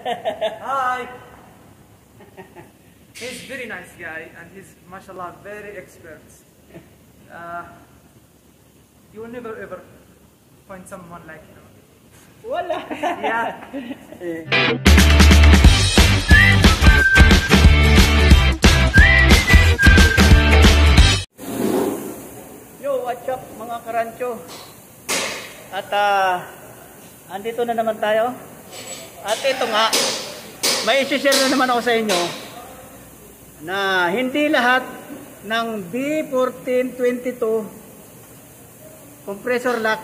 Hi. He's very nice guy and he's mashallah very expert. You will never ever find someone like him. Wala. Yeah. Yo, what's up mga karancho? At andito na naman tayo. At ito nga, may isi-share na naman ako sa inyo na hindi lahat ng B1422 compressor lock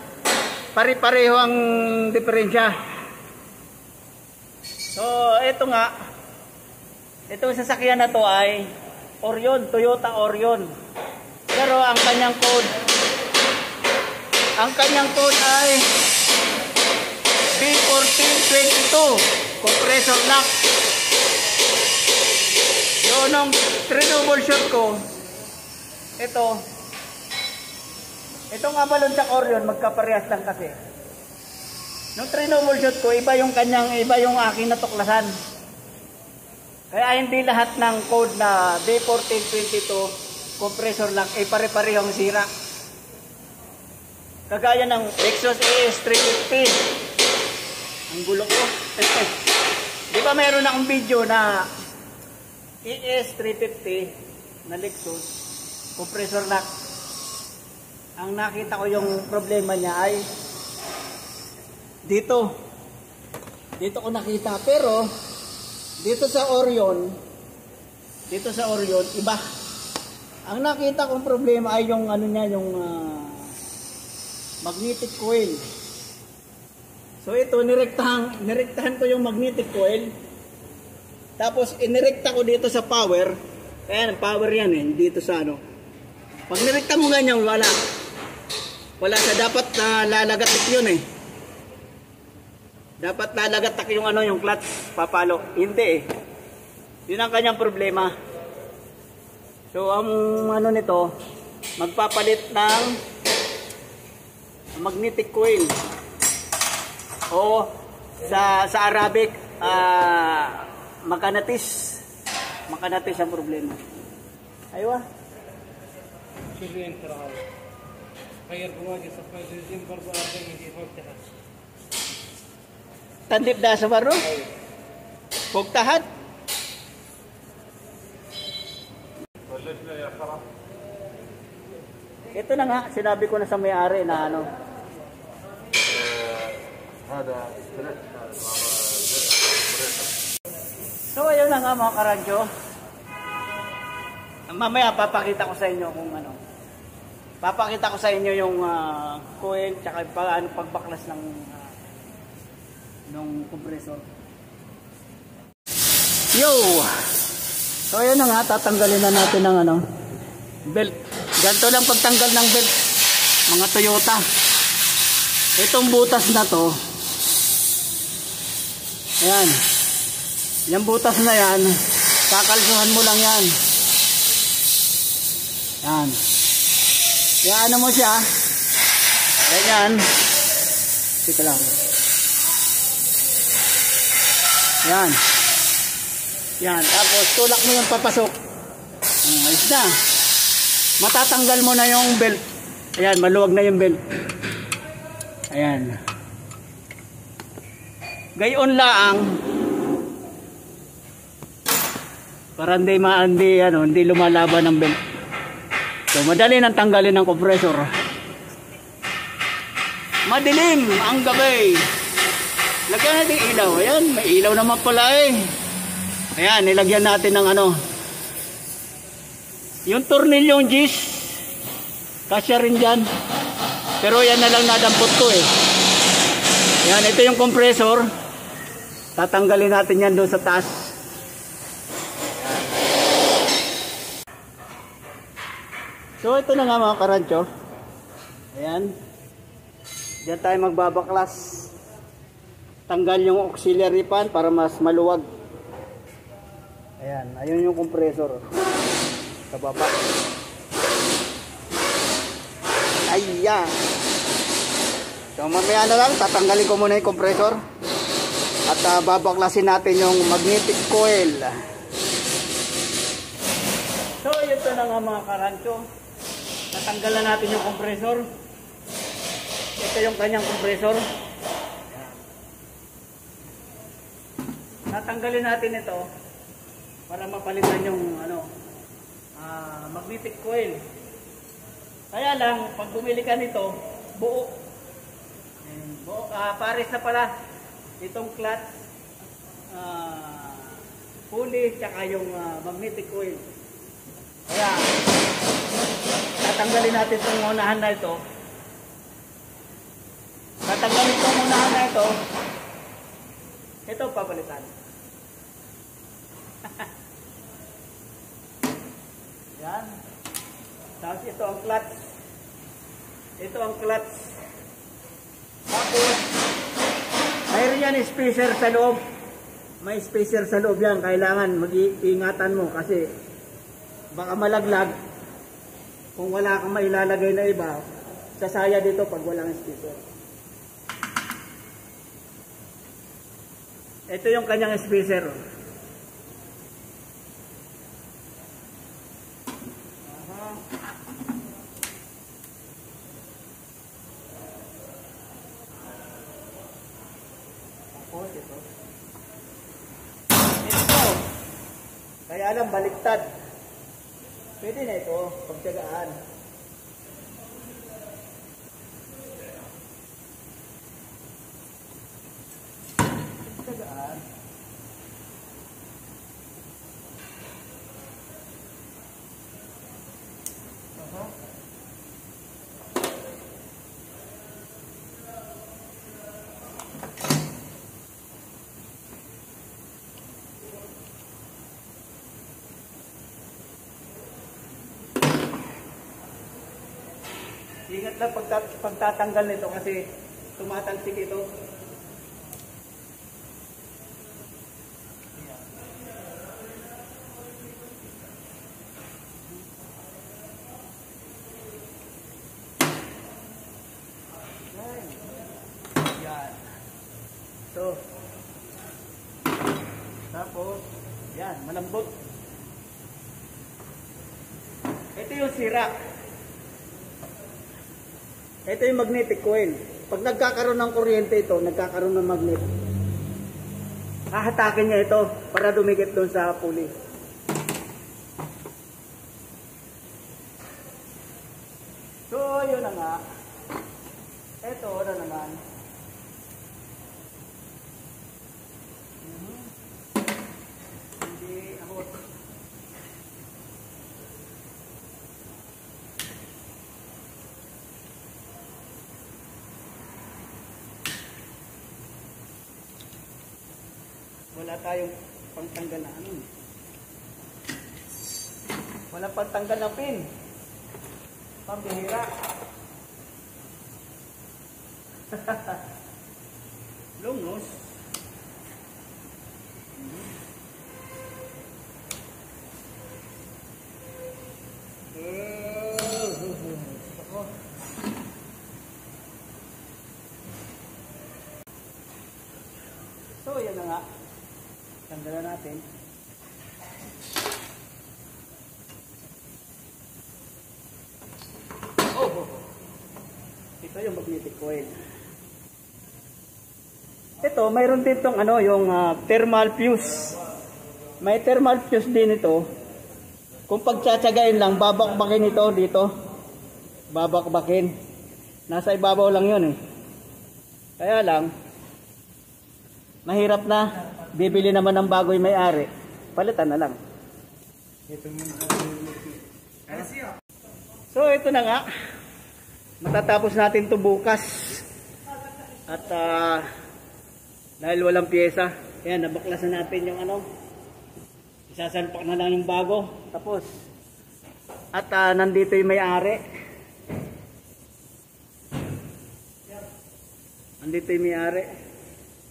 pare-pareho ang diferensya. So, ito nga, itong sasakyan na to ay Orion, Toyota Orion. Pero ang kanyang code ay B1422 compressor lock. So, nung 3 double shot ko, itong abalon sa Orion, magkaparehas lang kasi. Nung 3 double shot ko, iba yung aking natuklasan. Kaya hindi lahat ng code na B1422 compressor lock ay pare-parehong sira. Kagaya ng Lexus ES350. Ang gulo ko. Di ba mayroon akong video na ES350 na Lexus compressor lock? Ang nakita ko yung problema niya ay dito ko nakita, pero dito sa Orion iba. Ang nakita kong problema ay yung ano niya, yung magnetic coil. So ito, nirektahan ko yung magnetic coil, tapos inirekta ko dito sa power. Ayan, power yan eh, dito sa ano. Pag nirekta mo ganyan, wala sa dapat na lalagatik yun eh. Dapat lalagatak yung ano, yung clutch, papalo. Hindi eh. Yun ang kanyang problema. So ang ano nito, magpapalit ng magnetic coil. O sa Arabic, makanatis. Makanatis ang problema. Aywa. شوفي انت راه غير بواقي صفايه الجيم برضه ارجع يجي فوق تحت. Tandip da sa baro? Pugtahan? Ito na nga, sinabi ko na sa may-ari na ano. So ayun na nga mga karadyo. Mamaya papakita ko sa inyo kung ano. Papakita ko sa inyo yung coil tsaka pagbaklas ng compressor. Yo! So ayun na nga, tatanggalin na natin ng ano, belt. Ganito lang pagtanggal ng belt, mga Toyota. Itong butas na to, ayan, yung butas na yan, kakalsuhan mo lang yan. Yan. Yan mo siya. Ganyan. Dito lang. Yan. Yan. Tapos tulak mo yung papasok. Ayos na. Matatanggal mo na yung belt. Ayan, maluwag na yung belt. Ayan. Gayon lang. Para hindi lumalaban ng belt. So, madali nang tanggalin ng compressor. Madilim ang gabi. Lagyan natin ilaw. Ayan, may ilaw naman pala eh. Ayan, nilagyan natin ng ano. Yung tornilyong G's, kasya rin dyan. Pero yan na lang nadampot ko eh. Ayan, ito yung compressor. Tatanggalin natin yan doon sa taas. So ito na nga mga karadyo. Ayan. Diyan tayo magbabaklas. Tanggal yung auxiliary fan para mas maluwag. Ayan. Ayun yung compressor. Sa baba. Ayan. So mamaya na lang, tatanggalin ko muna yung compressor. At babaklasin natin yung magnetic coil. So ito na nga mga karancho. Natanggalan natin yung compressor. Ito yung kanyang compressor. Natanggalin natin ito para mapalitan yung magnetic coil. Kaya lang, pag bumili ka nito, buo. Pares na pala itong clutch, pulley, tsaka yung magnetic coil. Kaya, tatanggalin natin itong unahan na ito. Tatanggalin itong unahan na ito. Ito, papalitan. Yan. Tapos ito ang clutch. Ito ang clutch. Tapos, mayroon yan spacer sa loob. May spacer sa loob yan. Kailangan mag-iingatan mo kasi baka malaglag. Kung wala kang mailalagay na iba, sasaya dito pag walang spacer. Ito yung kanyang spacer. Ito. Kaya lang baliktad. Pwede na ito, pagtyagaan. Pagtyagaan. Ingat lang pagtatanggal nito kasi tumatalsik ito. Yan. So, tapos, yan, malambot. Ito yung sira. Ito yung magnetic coil. Pag nagkakaroon ng kuryente ito, nagkakaroon ng magnet. Hahatakin niya ito para dumikit doon sa pulley. So, yun na nga. Ito na naman. Hindi ako. Wala tayong pangtanggal na ano. Wala pangtanggal na pin. Pambihira. Lungos. So, yan na nga. Tanggalan natin. Ito yung magnetic coil. Ito, mayroon din itong yung thermal fuse. May thermal fuse din ito. Kung pagtsatsagain lang, babakbakin ito dito. Babakbakin. Nasa ibabaw lang yun eh. Kaya lang, mahirap na. Bibili naman ng bago yung may-ari. Palitan na lang. So, ito na nga. Matatapos natin ito bukas. At dahil walang pyesa, ayan, nabaklasan natin yung isasalpak na lang yung bago. Tapos, at nandito yung may-ari. Nandito yung may-ari.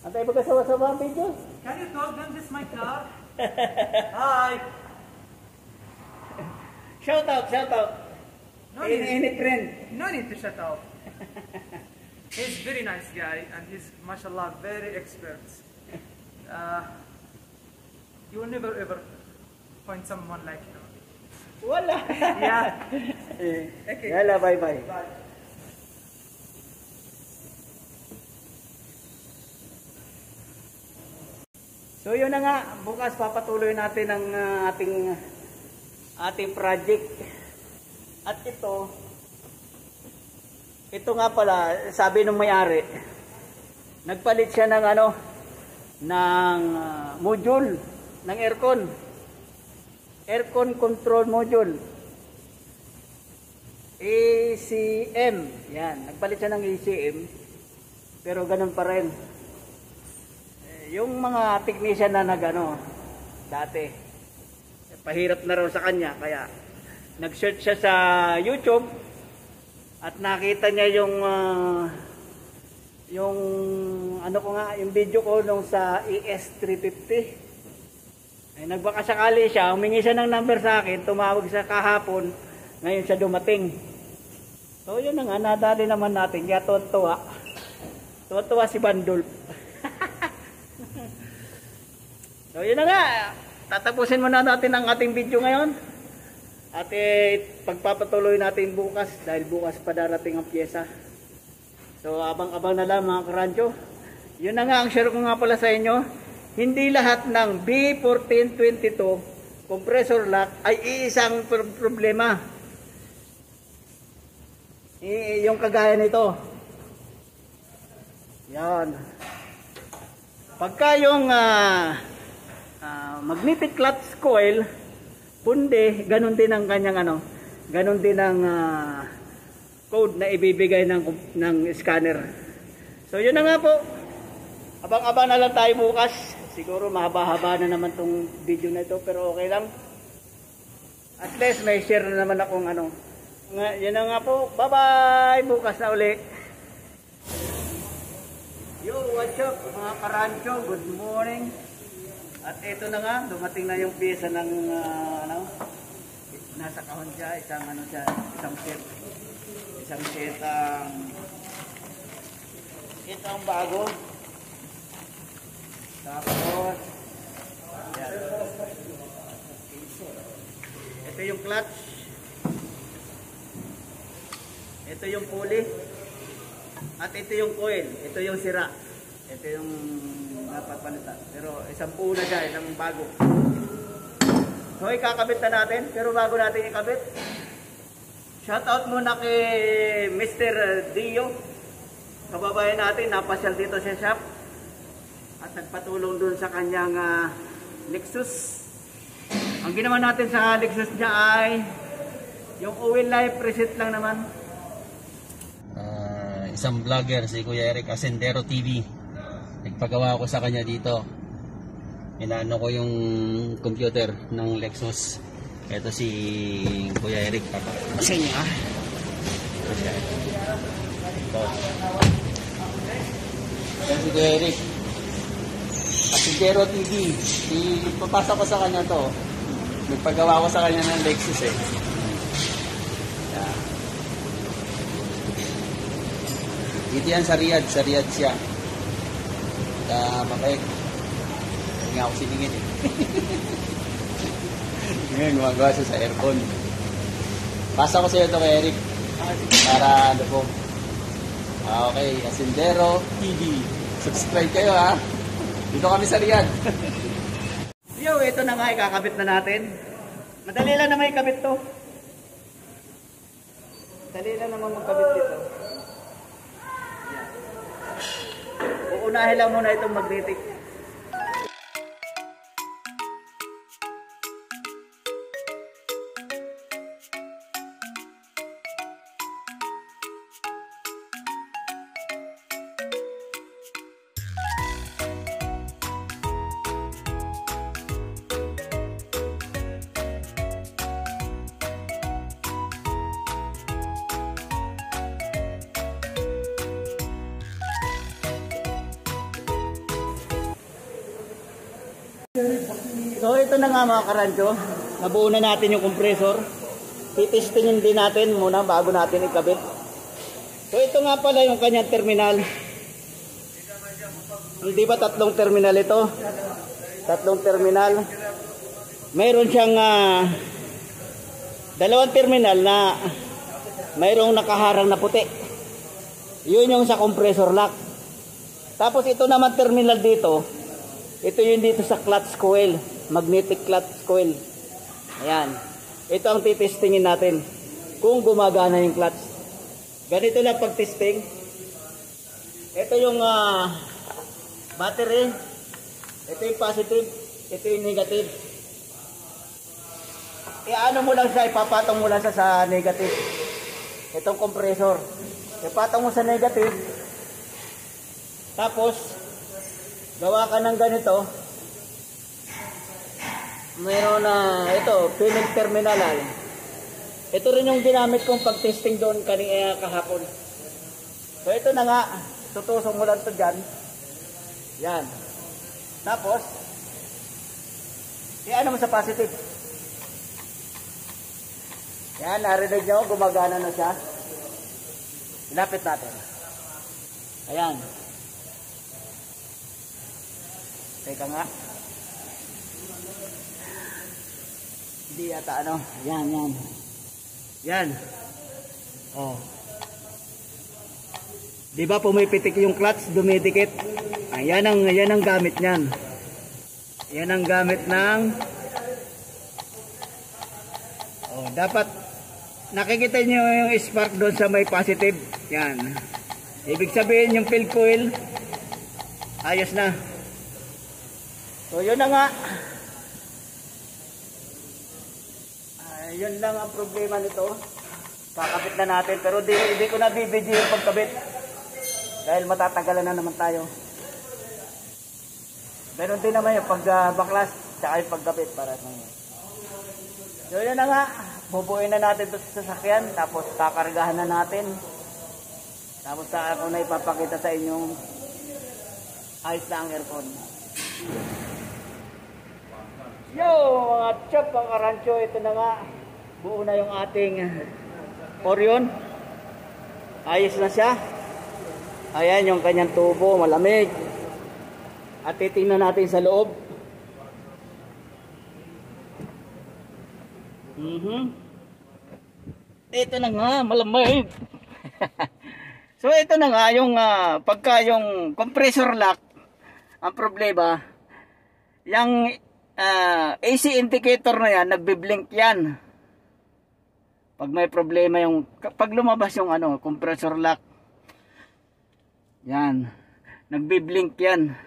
Antay ba kasawa-sawa ang video? Can you talk? Don't this my car? Hi! Shout out, shout out. No Any friend. No need to shut up. He's very nice guy and he's mashallah very expert. You will never ever find someone like you. Wala. Yeah. Okay. Yala, bye-bye. So yun na nga, bukas papatuloy natin ang ating project. At ito nga pala, sabi ng may-ari, nagpalit siya ng module ng aircon. Aircon control module. ACM. Yan, nagpalit siya ng ACM. Pero ganun pa rin. Yung mga technician na dati, pahirap na raw sa kanya, kaya nag-search siya sa YouTube at nakita niya yung video ko nung sa ES350. Ay, nagbakasakali siya, humingi siya ng number sa akin, tumawag siya kahapon, ngayon siya dumating. So yun na nga, nadali naman natin, kaya tuwa si Bandol. So yun na nga, tatapusin muna natin ang ating video ngayon. At pagpapatuloy natin bukas, dahil bukas pa darating ang pyesa. So abang-abang na lang mga karancho. Yun na nga ang share ko nga pala sa inyo. Hindi lahat ng B1422 compressor lock ay iisang problema. Yung kagaya nito. Yan. Pagka yung magnetic clutch coil, punde, ganun din ang kanyang ganun din ang code na ibibigay ng scanner. So yun na nga po. Abang-abang na lang tayo bukas. Siguro mahaba-haba na naman tong video na ito, pero okay lang. At least may share na naman akong Yan na nga po. Bye-bye! Bukas na uli. Yo, what's up mga karancho? Good morning. At ito na nga, dumating na yung pyesa ng nasa kahon siya, isang set. Isang set ito ang bago. Tapos yan. Ito yung clutch. Ito yung pulley. At ito yung coil. Ito yung sira. Ito yung napapalitan. Pero isang buo na siya, isang bago. So ikakabit na natin. Pero bago natin ikabit, shoutout muna kay Mr. Dio. Kababayan natin, napasyal dito sa shop. At nagpatulong dun sa kanyang Lexus. Ang ginawa natin sa Lexus niya ay yung oil life reset lang naman. Isang vlogger, si Kuya Eric Ascendero TV. Nagpagawa ako sa kanya dito. Inaano ko yung computer ng Lexus. Ito si Kuya Eric. Papakita niya. Ito. Ito si Kuya Eric Ascendero TV. Ipapasa ko sa kanya to. Nagpagawa ko sa kanya ng Lexus eh. Yeah. Dito yan sa Riyadh. Sa Riyadh siya. Mabait. Hindi nga ako siningin eh. Ngayon, gumagawa siya sa aircon. Pasa ko sa iyo ito kay Eric. Para ano po. Okay, Ascendero TV. Subscribe kayo ha. Dito kami sa Riyadh. Yo, ito na nga, ikakabit na natin. Madali lang naman ikabit to. Madali lang naman magkabit dito. Uunahin lang muna itong magnetic. So ito na nga mga karancho, nabuo na natin yung compressor. Titestingin din natin muna bago natin ikabit. So ito nga pala yung kanyang terminal. Hindi ba tatlong terminal ito? Tatlong terminal. Mayroon siyang dalawang terminal na mayroong nakaharang na puti. Yun yung sa compressor lock. Tapos ito naman terminal dito. Ito yung dito sa clutch coil. Magnetic clutch coil. Ayan. Ito ang titestingin natin. Kung gumagana yung clutch. Ganito lang pag-testing. Ito yung battery. Ito yung positive. Ito yung negative. Ano mo lang siya, ipapatong mo lang siya sa negative. Itong compressor. Ipatong mo sa negative. Tapos, gawa ka ng ganito. Mayroon na, ito, pinning terminal. Ito rin yung ginamit kong pag-testing doon kahapon. So, ito na nga. Tutusok mo lang ito dyan. Yan. Tapos, ano mo sa positive. Yan, narinig nyo, gumagana na siya. Ilapit natin. Ayan. Teka nga. Hindi yata ano. Yan, yan. Yan. Oh. Di ba pumipitik yung clutch, dumidikit? Ayan ang gamit niyan. Yan ang gamit ng dapat nakikita niyo yung spark doon sa may positive. Yan. Ibig sabihin yung field coil ayos na. So yun na nga. Yun lang ang problema nito. Kakabit na natin pero hindi ko na bibidyo yung pagkabit. Dahil matatagalan na naman tayo. Meron din naman yung pagbaklas tsaka yung pagkabit para sa mga. So yun na nga. Bubuin na natin ito sa sasakyan. Tapos kakargahan na natin. Tapos ako na ipapakita sa inyong ayos na ang aircon. Yo mga chop, mga karancho. Ito na nga. Buo na yung ating Orion. Ayos na siya. Ayan yung kanyang tubo, malamig. At titingnan natin sa loob. Ito na nga, malamig. So ito na nga yung pagka yung compressor lock, ang problema, yung AC indicator na yan, nagbi-blink yan. Pag may problema yung pag lumabas yung compressor lock. Yan. Nagbi-blink yan.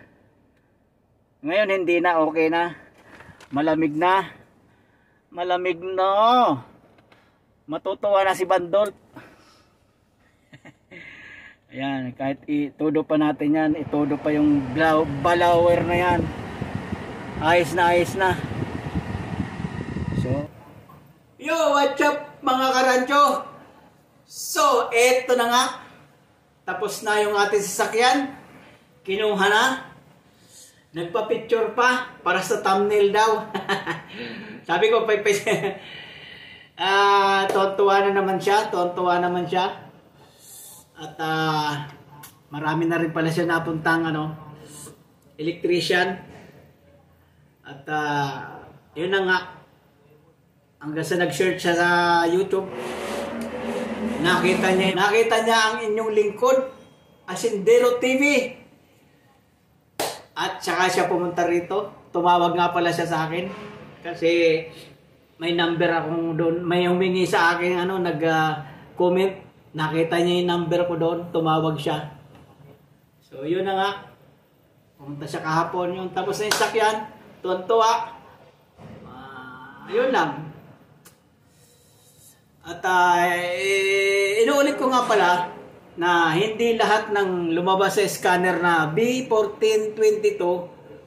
Ngayon hindi na, okay na. Malamig na. Malamig na. Matutuwa na si Bandol. Ayan, kahit itudo pa natin yan, itudo pa yung blower na yan. Ayos na, ayos na. So, yo, what's up mga karancho? So, eto na nga. Tapos na yung ating sasakyan. Kinuha na. Nagpa-picture pa para sa thumbnail daw. Sabi ko, tuwan-tuwa na naman siya. Tuwan-tuwa naman siya. At marami na rin pala siya napuntang electrician. At yun na nga. Hanggang sa nag-search siya sa YouTube. Nakita niya ang inyong lingkod. Asindero TV. At saka siya pumunta rito. Tumawag nga pala siya sa akin. Kasi may number akong doon. May humingi sa akin nag-comment. Nakita niya yung number ko doon. Tumawag siya. So yun na nga. Pumunta siya kahapon. Yung tapos na yung sakyan. Tuwan-tuwa. Yun lang. At inuulit ko nga pala na hindi lahat ng lumabas sa scanner na B1422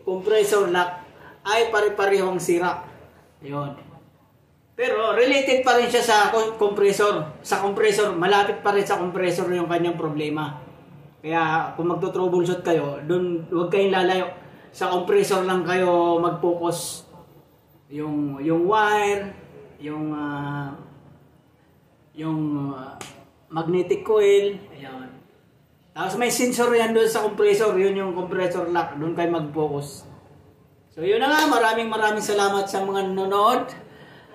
compressor lock ay pare-parehong sira. Yun. Pero related pa rin siya sa compressor. Sa compressor, malapit pa rin sa compressor yung kanyang problema. Kaya kung magto-troubleshoot kayo, doon huwag kayong lalayo. Sa compressor lang kayo mag-focus. Yung wire, yung magnetic coil, ayan. Tapos may sensor yan doon sa compressor. Yun yung compressor lock. Doon kayo mag-focus. So yun na nga. Maraming salamat sa mga nanonood.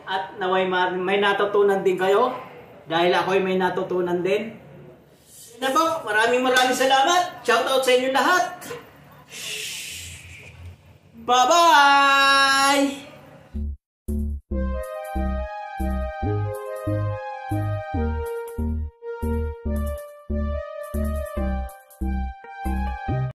At naway may natutunan din kayo. Dahil ako'y may natutunan din. Yun na po. Maraming salamat. Shoutout sa inyo lahat. Bye-bye!